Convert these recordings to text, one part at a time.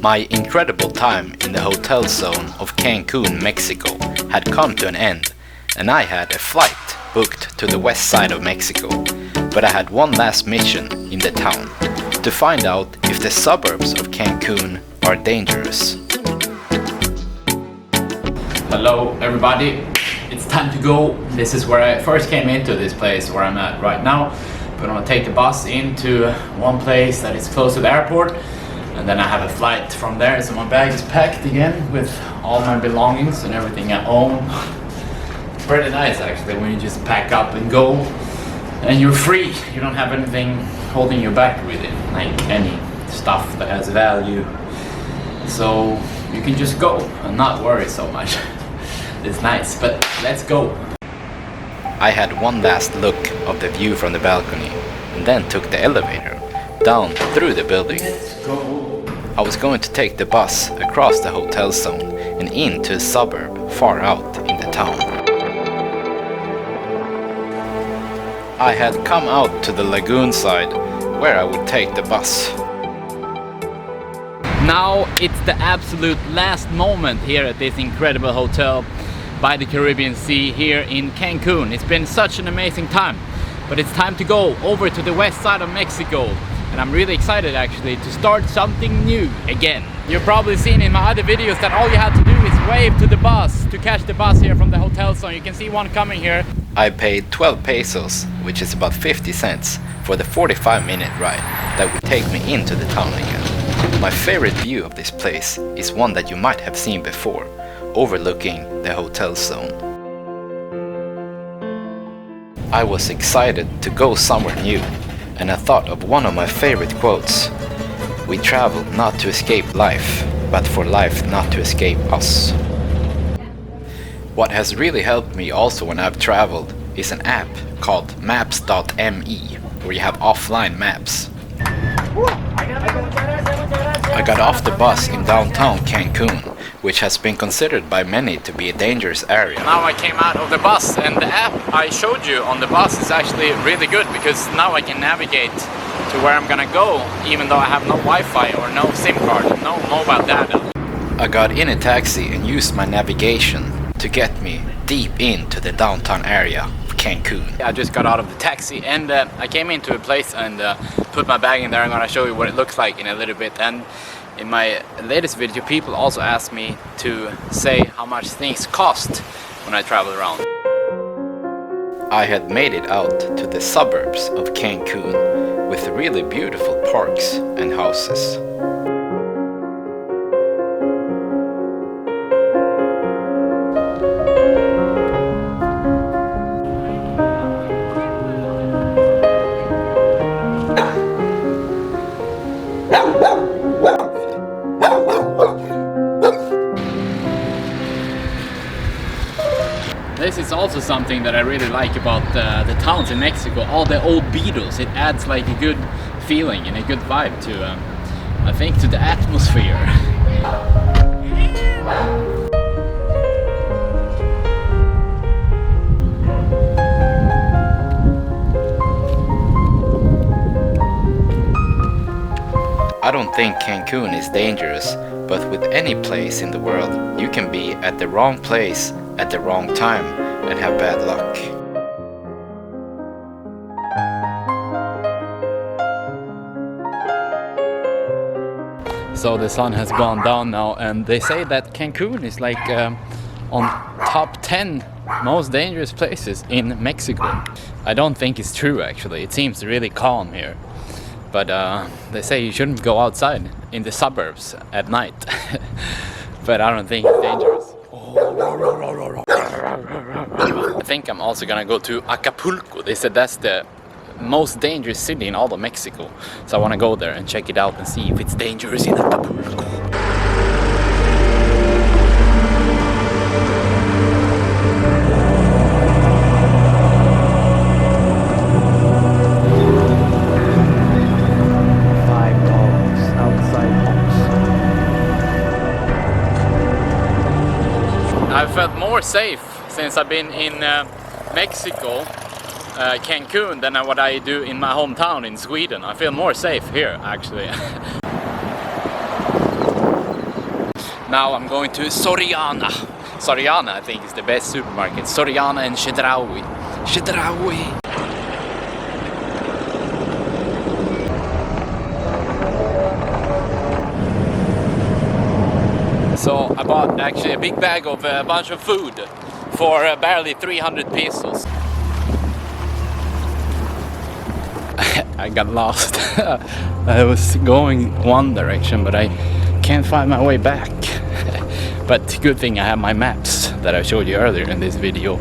My incredible time in the Hotel Zone of Cancun, Mexico had come to an end, and I had a flight booked to the west side of Mexico, but I had one last mission in the town, to find out if the suburbs of Cancun are dangerous. Hello everybody, it's time to go. This is where I first came into this place where I'm at right now. I'm gonna take the bus into one place that is close to the airport, and then I have a flight from there, so my bag is packed again with all my belongings and everything I own. It's pretty nice actually when you just pack up and go and you're free. You don't have anything holding you back really, like any stuff that has value. So you can just go and not worry so much. It's nice, but let's go. I had one last look of the view from the balcony and then took the elevator down through the building. I was going to take the bus across the hotel zone and into a suburb far out in the town. I had come out to the lagoon side where I would take the bus. Now it's the absolute last moment here at this incredible hotel by the Caribbean Sea here in Cancun. It's been such an amazing time, but it's time to go over to the west side of Mexico, and I'm really excited actually to start something new again. You've probably seen in my other videos that all you have to do is wave to the bus to catch the bus here from the hotel zone. You can see one coming here. I paid 12 pesos, which is about 50 cents, for the 45-minute ride that would take me into the town again. My favorite view of this place is one that you might have seen before, overlooking the hotel zone. I was excited to go somewhere new, and I thought of one of my favorite quotes: "We travel not to escape life, but for life not to escape us." What has really helped me also when I've traveled is an app called maps.me, where you have offline maps. I got off the bus in downtown Cancun, which has been considered by many to be a dangerous area. Now I came out of the bus, and the app I showed you on the bus is actually really good, because now I can navigate to where I'm gonna go even though I have no Wi-Fi or no SIM card, no mobile data. I got in a taxi and used my navigation to get me deep into the downtown area of Cancun. I just got out of the taxi and I came into a place and put my bag in there. I'm gonna show you what it looks like in a little bit. And in my latest video, people also asked me to say how much things cost when I travel around. I had made it out to the suburbs of Cancun with really beautiful parks and houses. This is also something that I really like about the towns in Mexico. All the old beetles, it adds like a good feeling and a good vibe to, I think, to the atmosphere. I don't think Cancun is dangerous, but with any place in the world, you can be at the wrong place at the wrong time and have bad luck. So the sun has gone down now, and they say that Cancun is like on top 10 most dangerous places in Mexico. I don't think it's true actually. It seems really calm here. But they say you shouldn't go outside in the suburbs at night. But I don't think it's dangerous. I think I'm also gonna go to Acapulco. They said that's the most dangerous city in all of Mexico. So I wanna go there and check it out and see if it's dangerous in Acapulco. I've felt more safe since I've been in Mexico, Cancun, than what I do in my hometown in Sweden. I feel more safe here actually. Now I'm going to Soriana. Soriana, I think, is the best supermarket. Soriana and Chedraui. Chedraui. So I bought actually a big bag of a bunch of food for barely 300 pesos. I got lost. I was going one direction, but I can't find my way back. But good thing I have my maps that I showed you earlier in this video,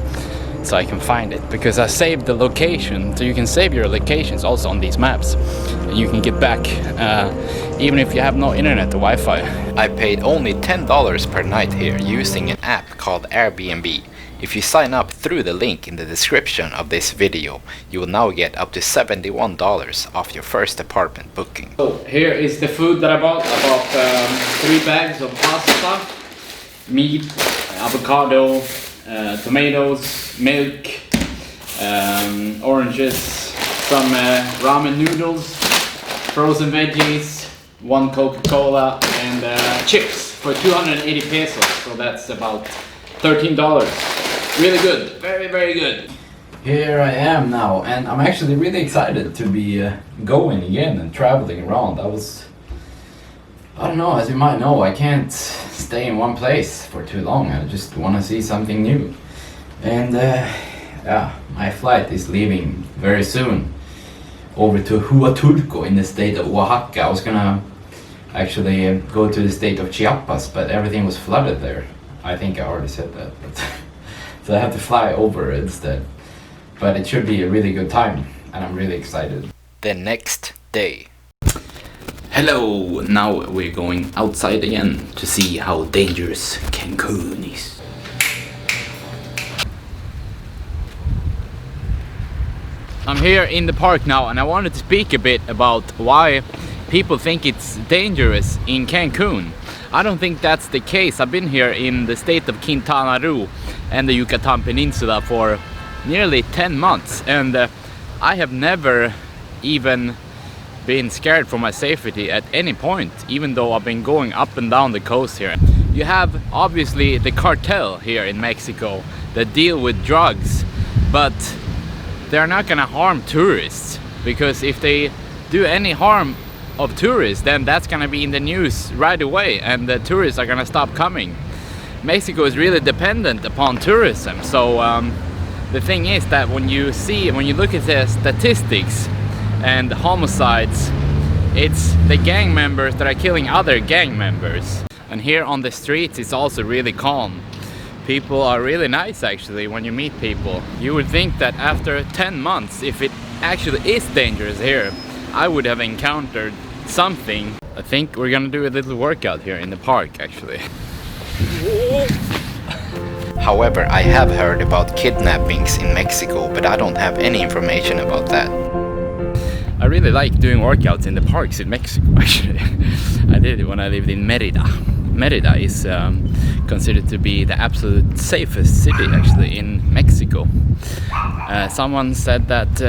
so I can find it, because I saved the location. So you can save your locations also on these maps, and you can get back even if you have no internet or Wi-Fi. I paid only $10 per night here using an app called Airbnb. If you sign up through the link in the description of this video, you will now get up to $71 off your first apartment booking. So here is the food that I bought. I bought 3 bags of pasta, meat, avocado, tomatoes, milk, oranges, some ramen noodles, frozen veggies, 1 Coca-Cola, and chips for 280 pesos. So that's about $13. Really good, very, very good. Here I am now, and I'm actually really excited to be going again and traveling around. I don't know, as you might know, I can't stay in one place for too long. I just want to see something new. And yeah, my flight is leaving very soon over to Huatulco in the state of Oaxaca. I was gonna actually go to the state of Chiapas, but everything was flooded there. I think I already said that, but so I have to fly over instead. But it should be a really good time, and I'm really excited. The next day. Hello! Now we're going outside again to see how dangerous Cancun is. I'm here in the park now, and I wanted to speak a bit about why people think it's dangerous in Cancun. I don't think that's the case. I've been here in the state of Quintana Roo and the Yucatan Peninsula for nearly 10 months, and I have never even been scared for my safety at any point, even though I've been going up and down the coast here. You have obviously the cartel here in Mexico that deal with drugs, but they're not gonna harm tourists, because if they do any harm of tourists, then that's gonna be in the news right away, and the tourists are gonna stop coming. Mexico is really dependent upon tourism, so the thing is that when you look at the statistics and the homicides, it's the gang members that are killing other gang members. And here on the streets it's also really calm. People are really nice actually when you meet people. You would think that after 10 months, if it actually is dangerous here, I would have encountered something. I think we're gonna do a little workout here in the park actually. However, I have heard about kidnappings in Mexico, but I don't have any information about that. I really like doing workouts in the parks in Mexico actually. I did it when I lived in Merida. Merida is considered to be the absolute safest city actually in Mexico. Someone said that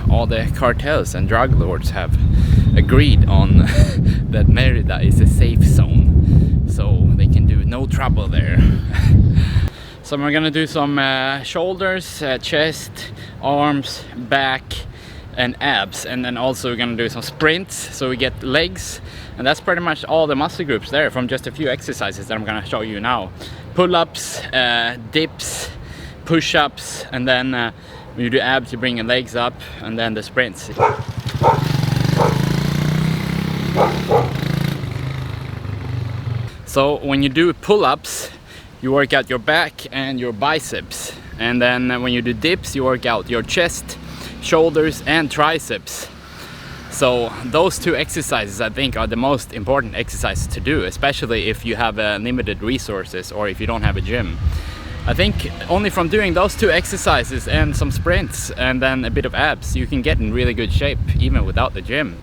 all the cartels and drug lords have agreed on that Merida is a safe zone, so they can do no trouble there. So we're gonna do some shoulders, chest, arms, back and abs, and then also we're gonna do some sprints so we get legs, and that's pretty much all the muscle groups there from just a few exercises that I'm gonna show you now. Pull-ups, dips, push-ups, and then when you do abs you bring your legs up, and then the sprints. So when you do pull-ups you work out your back and your biceps, and then when you do dips you work out your chest, shoulders and triceps. So those two exercises I think are the most important exercises to do, especially if you have limited resources or if you don't have a gym. I think only from doing those two exercises and some sprints and then a bit of abs you can get in really good shape even without the gym.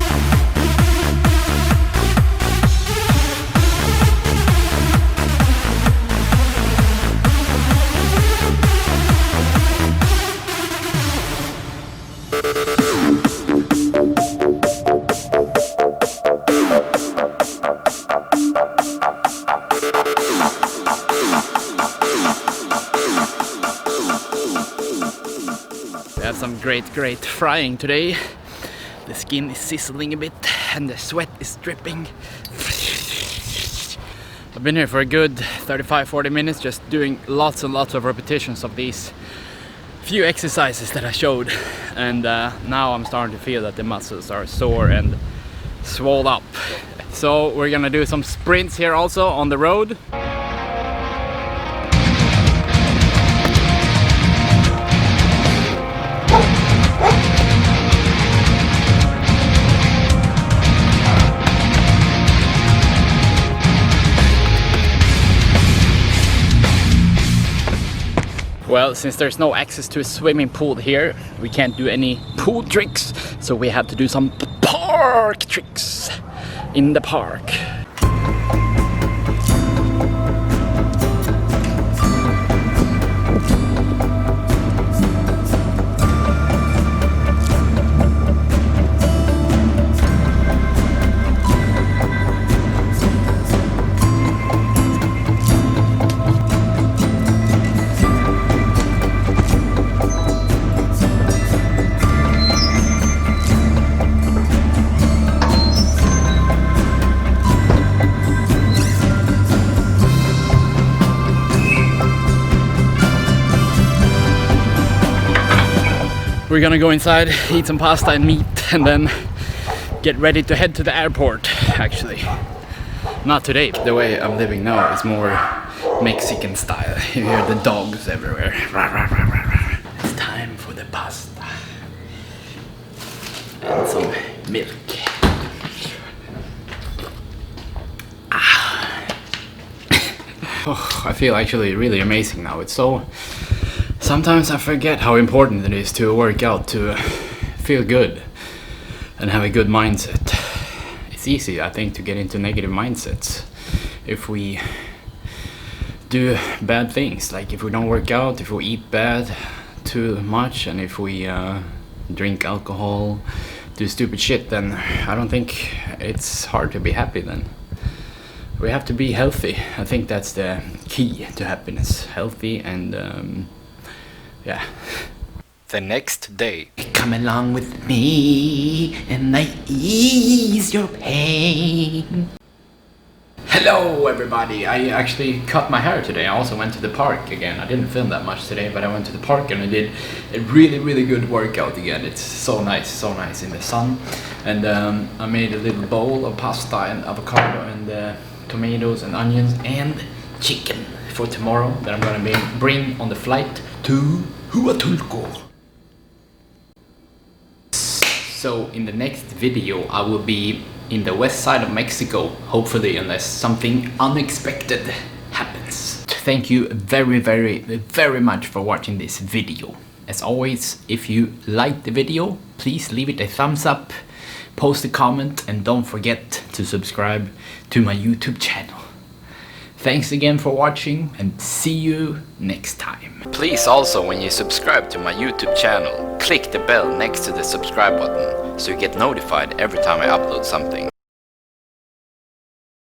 great frying today. The skin is sizzling a bit and the sweat is dripping. I've been here for a good 35-40 minutes just doing lots and lots of repetitions of these few exercises that I showed, and now I'm starting to feel that the muscles are sore and swole up. So we're gonna do some sprints here also on the road. Well, since there's no access to a swimming pool here, we can't do any pool tricks, so we have to do some park tricks in the park. We're gonna go inside, eat some pasta and meat, and then get ready to head to the airport, actually. Not today. The way I'm living now is more Mexican style. You hear the dogs everywhere. It's time for the pasta. And some milk. Oh, I feel actually really amazing now. It's so... Sometimes I forget how important it is to work out, to feel good and have a good mindset. It's easy, I think, to get into negative mindsets if we do bad things, like if we don't work out, if we eat bad too much, and if we drink alcohol, do stupid shit, then I don't think it's hard to be happy then. We have to be healthy. I think that's the key to happiness. Healthy and yeah. The next day. Come along with me and I ease your pain. Hello everybody! I actually cut my hair today. I also went to the park again. I didn't film that much today, but I went to the park and I did a really good workout again. It's so nice in the sun. And I made a little bowl of pasta and avocado and tomatoes and onions and chicken for tomorrow that I'm gonna bring on the flight to Huatulco. So in the next video I will be in the west side of Mexico, hopefully, unless something unexpected happens. Thank you very much for watching this video. As always, if you liked the video, please leave it a thumbs up, post a comment, and don't forget to subscribe to my YouTube channel. Thanks again for watching and see you next time. Please also, when you subscribe to my YouTube channel, click the bell next to the subscribe button so you get notified every time I upload something.